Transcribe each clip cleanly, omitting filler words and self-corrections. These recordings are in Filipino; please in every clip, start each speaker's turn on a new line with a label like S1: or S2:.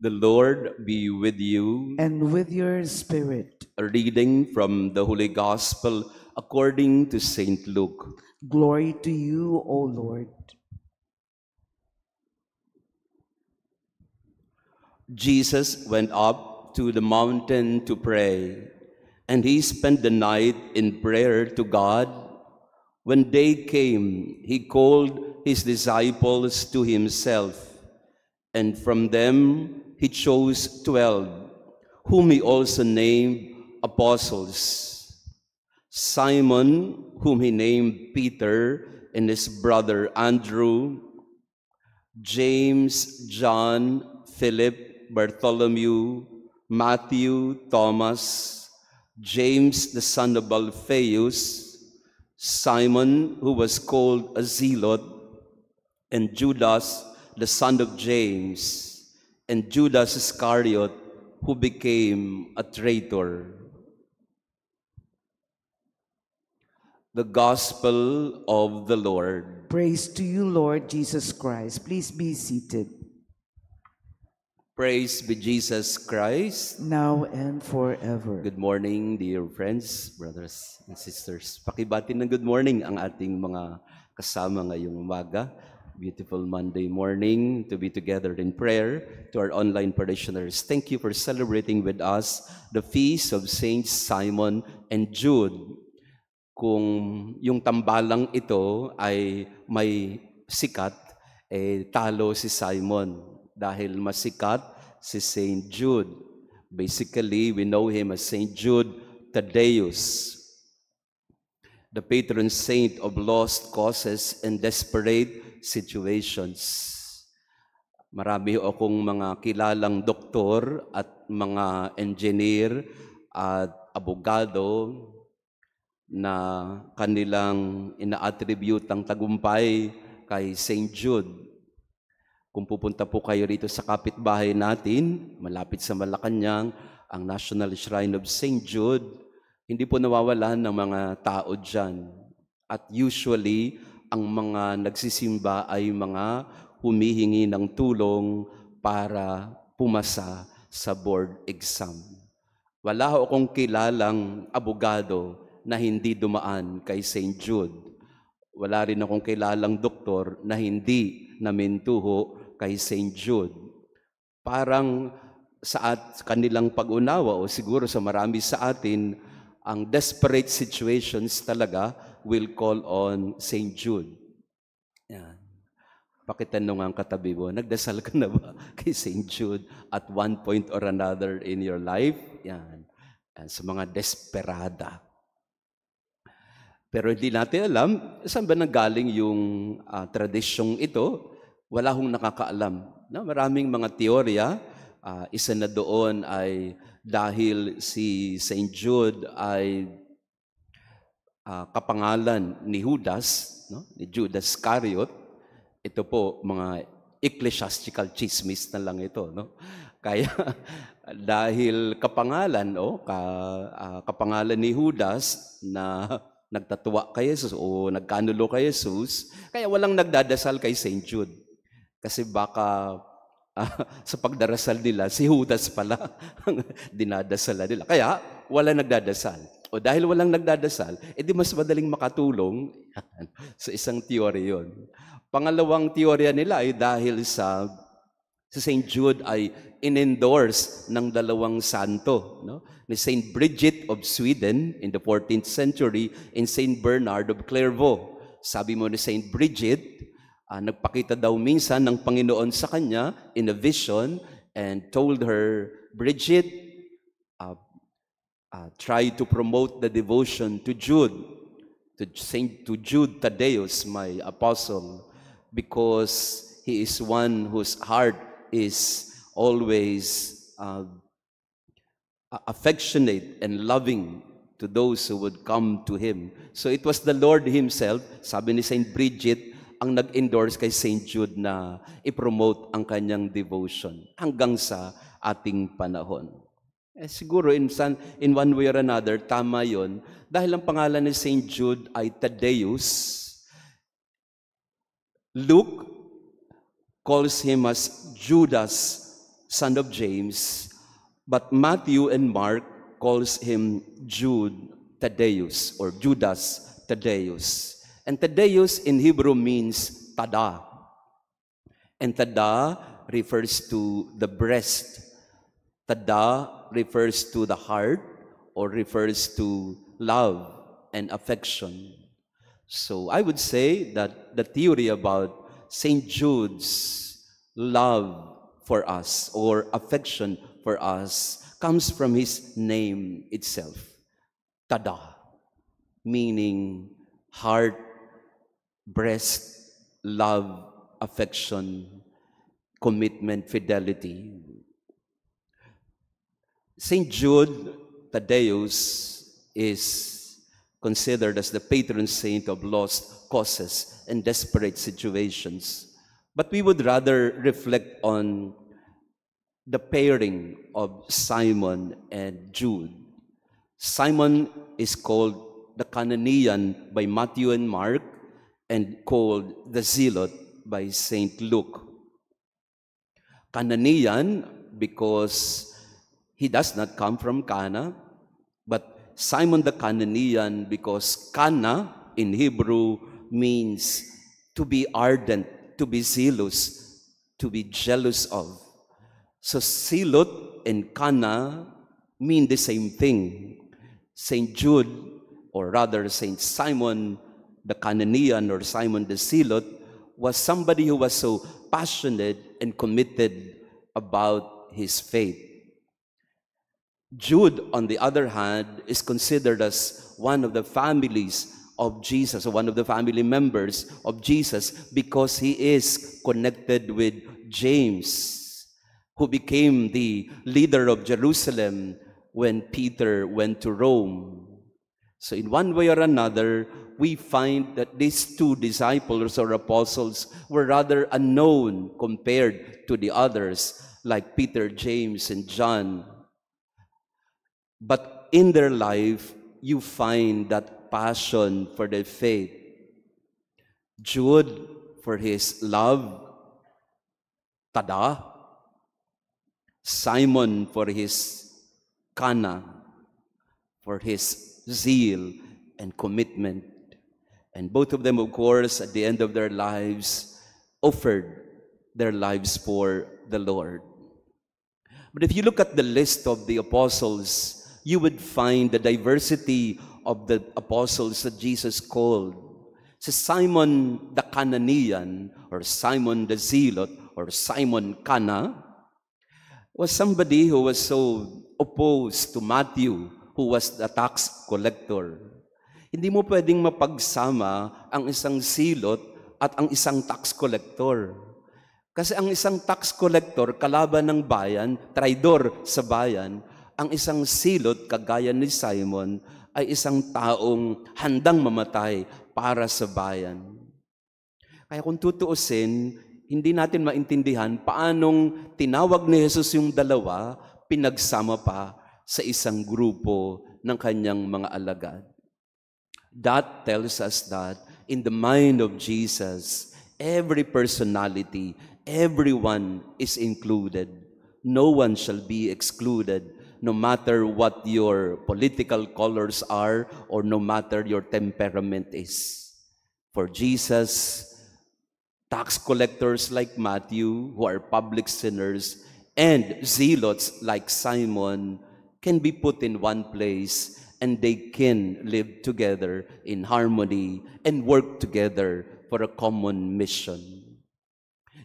S1: The Lord be with you.
S2: And with your spirit.
S1: A reading from the Holy Gospel according to Saint Luke.
S2: Glory to you, O Lord.
S1: Jesus went up to the mountain to pray, and he spent the night in prayer to God. When day came, he called his disciples to himself, and from them he chose 12, whom he also named apostles. Simon, whom he named Peter, and his brother Andrew, James, John, Philip, Bartholomew, Matthew, Thomas, James the son of Alphaeus, Simon, who was called a zealot, and Judas the son of James, and Judas Iscariot, who became a traitor. The Gospel of the Lord.
S2: Praise to you, Lord Jesus Christ. Please be seated.
S1: Praise be Jesus Christ.
S2: Now and forever.
S1: Good morning, dear friends, brothers and sisters. Pakibati ng good morning ang ating mga kasama ngayong umaga. Beautiful Monday morning to be together in prayer. To our online parishioners, thank you for celebrating with us the feast of Saints Simon and Jude. Kung yung tambalang ito ay may sikat, talo si Simon dahil masikat si Saint Jude. Basically, we know him as Saint Jude Thaddeus, the patron saint of lost causes and desperate situations. Marami akong mga kilalang doktor at mga engineer at abogado na kanilang ina-attribute ang tagumpay kay Saint Jude. Kung pupunta po kayo rito sa kapitbahay natin, malapit sa Malacanang, ang National Shrine of Saint Jude, hindi po nawawalan ng mga tao dyan. At usually, ang mga nagsisimba ay mga humihingi ng tulong para pumasa sa board exam. Wala akong kilalang abogado na hindi dumaan kay Saint Jude. Wala rin akong kilalang doktor na hindi namintuho kay Saint Jude. Parang sa kanilang pag-unawa o siguro sa marami sa atin, ang desperate situations talaga will call on Saint Jude. Yan. Pakitanong ang katabi mo, nagdasal ka na ba kay Saint Jude at one point or another in your life? Yan. Yan. Sa mga desperada. Pero hindi natin alam, saan ba nanggaling yung tradisyong ito? Wala hong nakakaalam. No? Maraming mga teorya. Isa na doon ay dahil si Saint Jude ay kapangalan ni Judas, no? Ni Judas Iscariot. Ito po, mga ecclesiastical chismis na lang ito. No? Kaya dahil kapangalan, kapangalan ni Judas na nagtatuwa kay Jesus o nagkanulo kay Jesus, kaya walang nagdadasal kay Saint Jude. Kasi baka sa pagdarasal nila, si Judas pala ang dinadasal nila. Kaya wala nagdadasal. O dahil walang nagdadasal, edi mas madaling makatulong sa isang teorya yon. Pangalawang teorya nila ay dahil sa Saint Jude ay in-endorse ng dalawang santo, no? Ni Saint Bridget of Sweden in the 14th century and Saint Bernard of Clairvaux. Sabi mo ni Saint Bridget, nagpakita daw minsan ng Panginoon sa kanya in a vision and told her, Bridget, try to promote the devotion to Jude, to Jude Thaddeus, my apostle, because he is one whose heart is always affectionate and loving to those who would come to him. So it was the Lord himself, sabi ni Saint Bridget, ang nag-endorse kay Saint Jude na i-promote ang kanyang devotion hanggang sa ating panahon. Siguro in one way or another, tama yon. Dahil ang pangalan ni Saint Jude ay Thaddeus, Luke calls him as Judas son of James, but Matthew and Mark calls him Jude Thaddeus or Judas Thaddeus. And Thaddeus in Hebrew means tada. And tada refers to the breast. Tada refers to the heart or refers to love and affection. So I would say that the theory about St. Jude's love for us or affection for us comes from his name itself, tada, meaning heart, breast, love, affection, commitment, fidelity. St. Jude Thaddeus is considered as the patron saint of lost causes and desperate situations. But we would rather reflect on the pairing of Simon and Jude. Simon is called the Cananean by Matthew and Mark and called the Zealot by St. Luke. Cananean because he does not come from Cana, but Simon the Cananean because Cana in Hebrew means to be ardent, to be zealous, to be jealous of. So Zealot and Cana mean the same thing. St. Jude, or rather St. Simon the Cananean or Simon the Zealot, was somebody who was so passionate and committed about his faith. Jude, on the other hand, is considered as one of the families of Jesus, or one of the family members of Jesus, because he is connected with James, who became the leader of Jerusalem when Peter went to Rome. So in one way or another, we find that these two disciples or apostles were rather unknown compared to the others, like Peter, James, and John. But in their life, you find that passion for their faith. Jude for his love, tada. Simon for his kana, for his zeal and commitment. And both of them, of course, at the end of their lives, offered their lives for the Lord. But if you look at the list of the apostles, you would find the diversity of the apostles that Jesus called. So Simon the Cananean, or Simon the Zealot, or Simon Cana, was somebody who was so opposed to Matthew, who was the tax collector. Hindi mo pwedeng mapagsama ang isang silot at ang isang tax collector. Kasi ang isang tax collector, kalaban ng bayan, traidor sa bayan. Ang isang silot, kagaya ni Simon, ay isang taong handang mamatay para sa bayan. Kaya kung tutuusin, hindi natin maintindihan paanong tinawag ni Jesus yung dalawa, pinagsama pa sa isang grupo ng kanyang mga alagad. That tells us that in the mind of Jesus, every personality, everyone is included. No one shall be excluded, no matter what your political colors are or no matter your temperament is. For Jesus, tax collectors like Matthew, who are public sinners, and zealots like Simon can be put in one place and they can live together in harmony and work together for a common mission.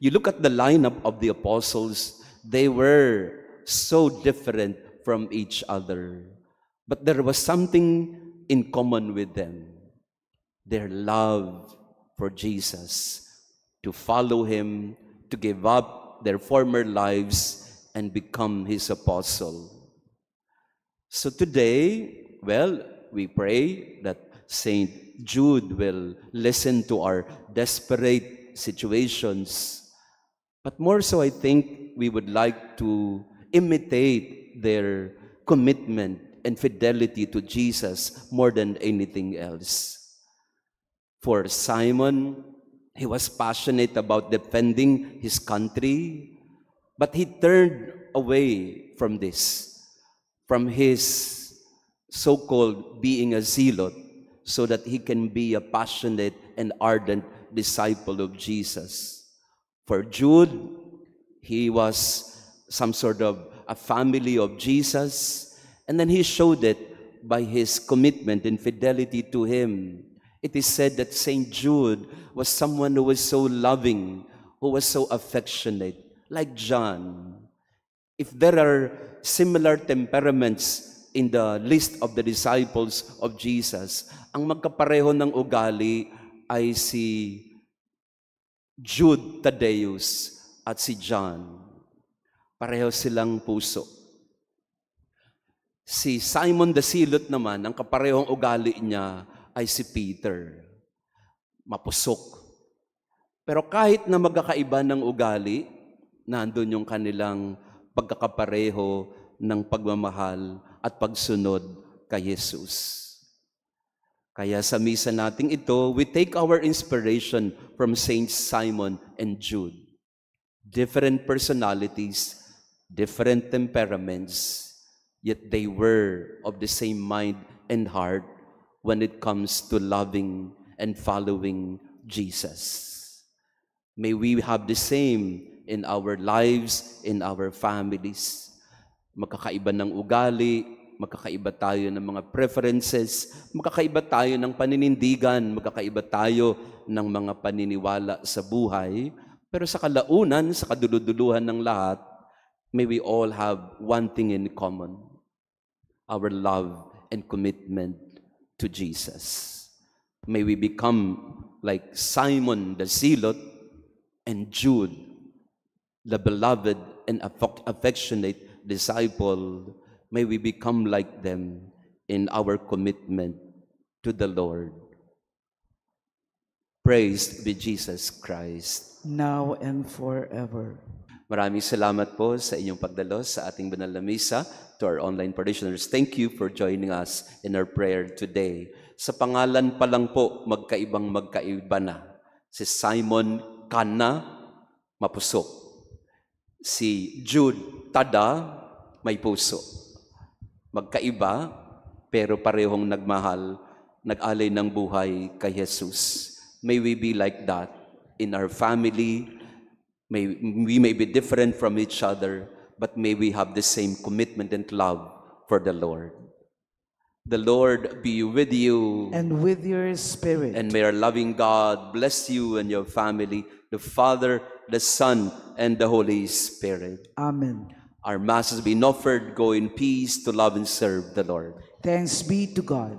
S1: You look at the lineup of the apostles, they were so different from each other, but there was something in common with them: their love for Jesus, to follow him, to give up their former lives and become his apostle. So today, well, we pray that St. Jude will listen to our desperate situations, but more so, I think we would like to imitate their commitment and fidelity to Jesus more than anything else. For Simon, he was passionate about defending his country, but he turned away from this, from his so-called being a zealot, so that he can be a passionate and ardent disciple of Jesus. For Jude, he was some sort of a family of Jesus, and then he showed it by his commitment and fidelity to him. It is said that Saint Jude was someone who was so loving, who was so affectionate, like John. If there are similar temperaments in the list of the disciples of Jesus, ang magkapareho ng ugali ay si Jude Thaddeus at si John. Pareho silang puso. Si Simon the Zealot naman, ang kaparehong ugali niya ay si Peter. Mapusok. Pero kahit na magkakaiba ng ugali, nandun yung kanilang pagkakapareho ng pagmamahal at pagsunod kay Jesus. Kaya sa misa nating ito, we take our inspiration from Saints Simon and Jude. Different personalities, different temperaments, yet they were of the same mind and heart when it comes to loving and following Jesus. May we have the same in our lives, in our families. Magkakaiba ng ugali, magkakaiba tayo ng mga preferences, magkakaiba tayo ng paninindigan, magkakaiba tayo ng mga paniniwala sa buhay. Pero sa kalaunan, sa kaduluduluhan ng lahat, may we all have one thing in common: our love and commitment to Jesus. May we become like Simon the Zealot and Jude, the beloved and affectionate disciple. May we become like them in our commitment to the Lord. Praised be Jesus Christ.
S2: Now and forever.
S1: Maraming salamat po sa inyong pagdalo sa ating banal na misa. To our online parishioners, thank you for joining us in our prayer today. Sa pangalan pa lang po, magkaiba na. Si Simon Kana, mapusok. Si Jude Tada, may puso. Magkaiba, pero parehong nagmahal, nag-alay ng buhay kay Jesus. May we be like that in our family. We may be different from each other, but may we have the same commitment and love for the Lord. The Lord be with you.
S2: And with your spirit.
S1: And may our loving God bless you and your family, the Father, the Son, and the Holy Spirit.
S2: Amen.
S1: Our Mass has been offered. Go in peace to love and serve the Lord.
S2: Thanks be to God.